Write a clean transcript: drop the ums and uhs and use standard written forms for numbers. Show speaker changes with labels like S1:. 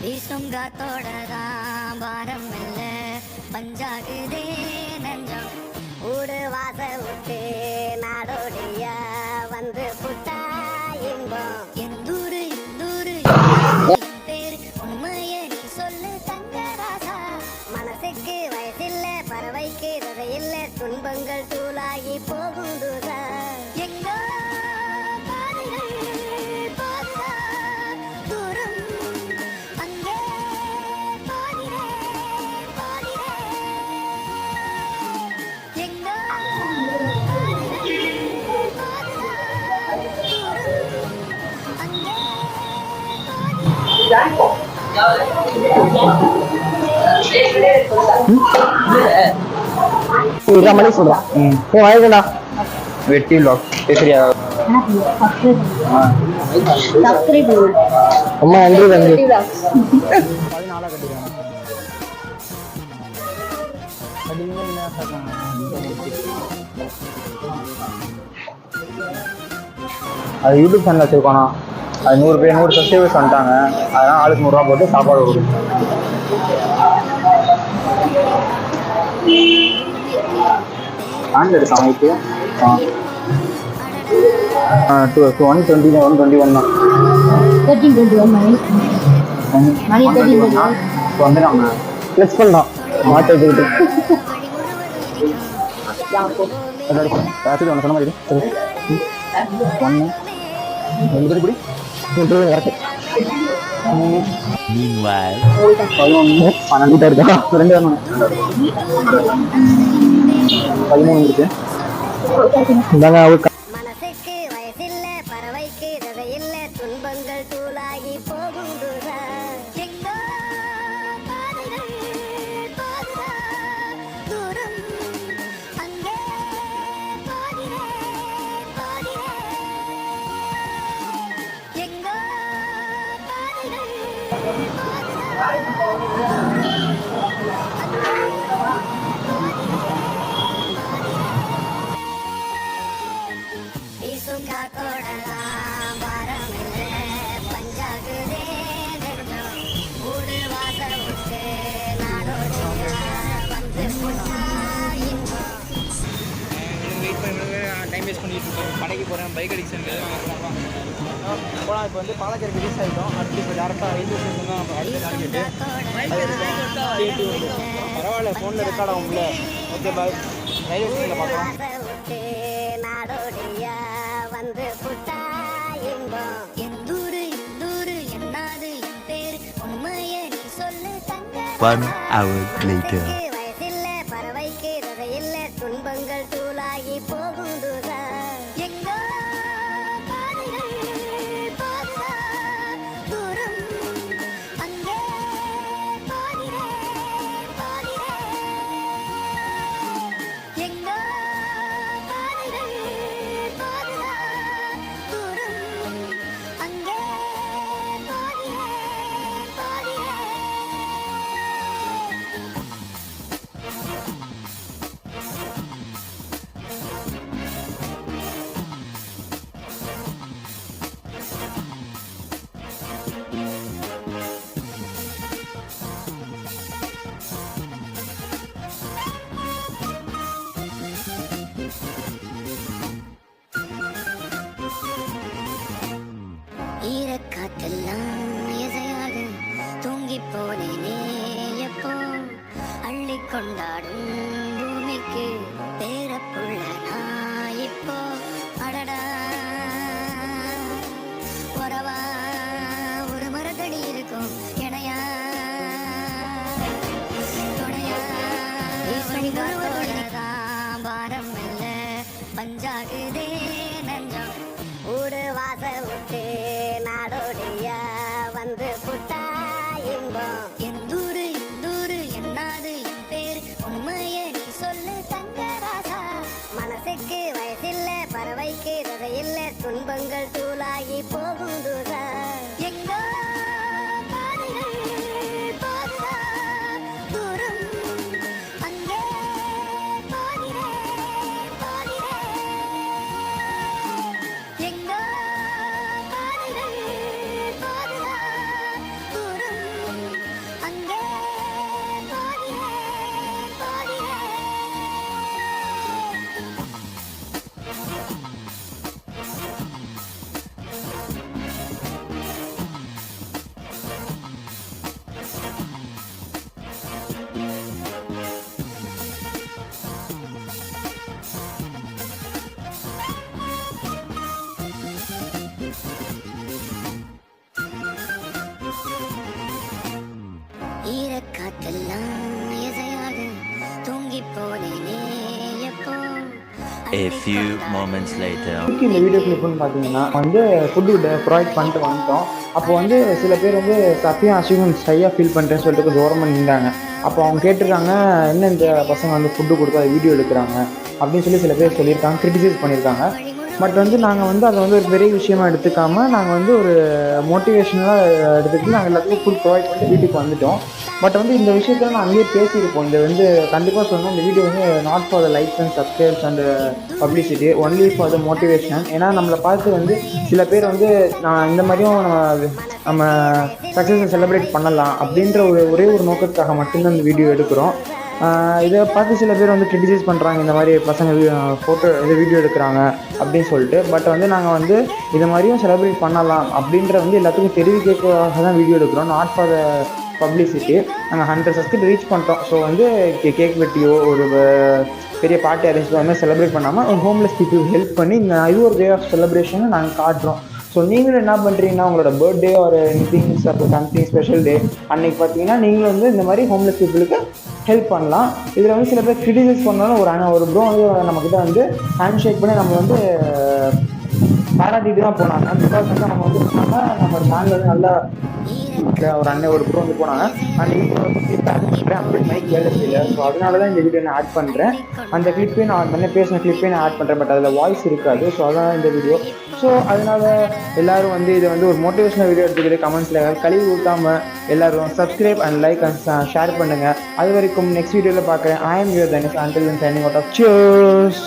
S1: வீசும் காத்தோடதான் பாரம் இல்ல பஞ்சாகுதே நஞ்சம் ஊடு வாச விட்டு நாடோடிய வந்து புட்டா இன்பம் எந்தூரு இந்தூரு பேரு உண்மைய நீ சொல்லு தங்கராசா மனசுக்கு வயசில்ல பறவைக்கு விதையில்ல துன்பங்கள் தூளாகி போகும் தூதா எங்கோ
S2: மணி சொல்றான் வாங்கிக்கடா வெட்டி லாக் பேசுறியா அம்மா நன்றி நன்றி 14 கட்டிடுவாங்க அது யூடியூப் சேனல் வச்சிருக்கோண்ணா அது 100 பேர் 100 சப்ஸ்கிரைபர்ஸ் வந்துட்டாங்க அதனால் ஆளுக்கு 100 ரூபா போட்டு சாப்பாடு கொடுக்கும் ஆண்ட்ராய்டு சமைக்கு 121 தான் வந்து நம்ம ப்ளஸ் பண்ணுறோம் மாற்றி வச்சுக்கிட்டு ஒன்று சொன்ன மாதிரி 1 எப்படி
S3: Meanwhile,
S2: 12 இருக்கா 2 13 இருக்கு இந்தாங்க
S1: மனசுக்கு வயசில்ல பறவைக்கு விதையில்ல துன்பங்கள் தூளாகி போகும் தூரா எங்கோ பாதைகள் போகுதா தூரம் அங்கே போகிறேன் எங்கோ பாதைகள் வீசும் காத்தோடலாம் பாரம் இல்ல பஞ்சாகுதே நெஞ்சம் ஊடு வாச விட்டு நாடோடிய வந்து புட்டா இன்பம்
S4: டைம் வேஸ்ட் பண்ணிட்டு இருக்கோம் கடைக்கு போகிறேன் பைக் அடிக்ஷன் போனால் இப்போ வந்து பாலச்சேரிக்கு ரீச் ஆகிட்டோம் அடுத்து இப்போ டேரெக்டாக ரயில்வே ஸ்டேஷன் தான் அடுத்த டார்கெட்டு பரவாயில்ல ஃபோனில் ரெக்கார்ட் ஆகும்ல ஓகே பாய் ரயில்வே ஸ்டேஷனில் பார்க்குறோம்
S1: நாடோடிய வந்து புட்டா இன்பம் எந்தூரு இந்தூரு என்னாது என் பேரு உண்மைய நீ சொல்லு தங்க
S3: 1 hour later.
S1: வயசில்ல பறவைக்கு விதையில்ல துன்பங்கள் தூளாகி போகும் தூரா எங்கோ பாதைகள் போகுதா தூரம் அங்கே போகிறேன் எங்கோ பாதைகள் போகுதா தூரம் அங்கே போகிறேன் ஈரக்காற்றெல்லாம் இசையாக தூங்கி போனேனே எப்போ அள்ளி கொண்டாடும் பூமிக்கு பேரப்புள்ள நான் இப்போ அடடா உறவா ஒரு மரத்தடி இருக்கும் இணையா துணையா தான் பாரம் இல்ல பஞ்சாகுதே நஞ்சம் ஊடு வாச விட்டு நாடோடிய வந்து புட்டா இன்பம் எந்தூரு இந்தூரு என்னாது என் பேரு உண்மைய நீ சொல்லு தங்கராசா மனசுக்கு எல்லாம் இசையாக தூங்கி போனேனே எப்போ
S3: A few moments later.
S2: இந்த வீடியோ கிளிப்புன்னு பார்த்தீங்கன்னா வந்து ஃபுட்டு ப்ரொவைட் பண்ணிட்டு வந்துட்டோம். அப்போ வந்து சில பேர் வந்து சத்தியம் அசிவன் ஷையாக ஃபீல் பண்ணுறேன்னு சொல்லிட்டு கொஞ்சம் தூரமாக நின்றாங்க. அப்போ அவங்க கேட்டிருக்காங்க, என்ன இந்த பசங்க வந்து ஃபுட்டு கொடுத்து அதை வீடியோ எடுக்கிறாங்க அப்படின்னு சொல்லி சில பேர் சொல்லியிருக்காங்க, கிரிட்டிசைஸ் பண்ணியிருக்காங்க. பட் வந்து நாங்கள் வந்து அதை வந்து ஒரு பெரிய விஷயமா எடுத்துக்காமல் நாங்கள் வந்து ஒரு மோட்டிவேஷனலாக எடுத்துக்கிட்டு நாங்கள் எல்லாத்துக்கும் ஃபுட் ப்ரொவைட் பண்ணிட்டு வீட்டுக்கு வந்துட்டோம். பட் வந்து இந்த விஷயத்தில் நான் அங்கேயே பேசியிருப்போம். இந்த வந்து கண்டிப்பாக சொல்லணும், இந்த வீடியோ வந்து not for the likes and subscribes and publicity, only for the motivation. ஏன்னா நம்மளை பார்த்து வந்து சில பேர் வந்து நான் இந்த மாதிரியும் நம்ம சக்ஸஸை செலிப்ரேட் பண்ணலாம் அப்படின்ற ஒரே ஒரு நோக்கத்துக்காக மட்டும்தான் இந்த வீடியோ எடுக்கிறோம். இதை பார்த்து சில பேர் வந்து கிரிட்டிசைஸ் பண்ணுறாங்க, இந்த மாதிரி பசங்க ஃபோட்டோ வீடியோ எடுக்கிறாங்க அப்படின்னு சொல்லிட்டு. பட் வந்து நாங்கள் வந்து இது மாதிரியும் செலிப்ரேட் பண்ணலாம் அப்படின்ற வந்து எல்லாத்துக்கும் தெரிவிக்கிறதுக்காக தான் வீடியோ எடுக்கிறோம், நாட் ஃபார் த பப்ளிசிட்டி. நாங்கள் 100 சப்ஸ்கிரைப் ரீச் பண்ணிட்டோம். ஸோ வந்து கேக் வெட்டியோ ஒரு பெரிய பார்ட்டி அரேஞ்ச் பண்ணி செலிப்ரேட் பண்ணாமல் ஒரு ஹோம்லெஸ் பீப்புள் ஹெல்ப் பண்ணி இது ஒரு வே ஆஃப் செலிப்ரேஷனை நாங்கள் காட்டுறோம். ஸோ நீங்களும் என்ன பண்ணுறீங்கன்னா, உங்களோட பர்த்டே ஒரு எனிதிங் சம்திங் ஸ்பெஷல் டே அன்னைக்கு பார்த்தீங்கன்னா நீங்களும் வந்து இந்த மாதிரி ஹோம்லெஸ் பீப்புளுக்கு ஹெல்ப் பண்ணலாம். இதில் வந்து சில பேர் கிரிட்டிசைஸ் பண்ணாலும் ஒரு ப்ரோ வந்து நம்மக்கிட்ட வந்து ஹேண்ட் ஷேக் பண்ணி நம்ம வந்து பாராட்டிட்டு தான் போனாங்க. பிகாஸ் வந்து நம்ம வந்து நம்ம சேனல் வந்து நல்லா ஒரு அண்ணன் ஒரு ப்ரோ வந்து போனாங்க, அந்த வீடியோ அப்படி மைக் வேலை செய்யல. ஸோ அதனால தான் இந்த வீடியோ நான் ஆட் பண்ணுறேன். அந்த கிளிப்பையும் நான் பேசின கிளிப்பையும் நான் ஆட் பண்ணுறேன், பட் அதில் வாய்ஸ் இருக்காது. ஸோ அதான் இந்த வீடியோ. ஸோ அதனால் எல்லோரும் வந்து இதை வந்து ஒரு மோட்டிவேஷனல் வீடியோ எடுத்துக்கிட்டு கமெண்ட்ஸில் கழுவி ஊற்றாமல் எல்லோரும் subscribe and like and share பண்ணுங்கள். அது வரைக்கும் நெக்ஸ்ட் வீடியோவில் பார்க்குறேன். I am your Dennis. Until then, signing out of cheers.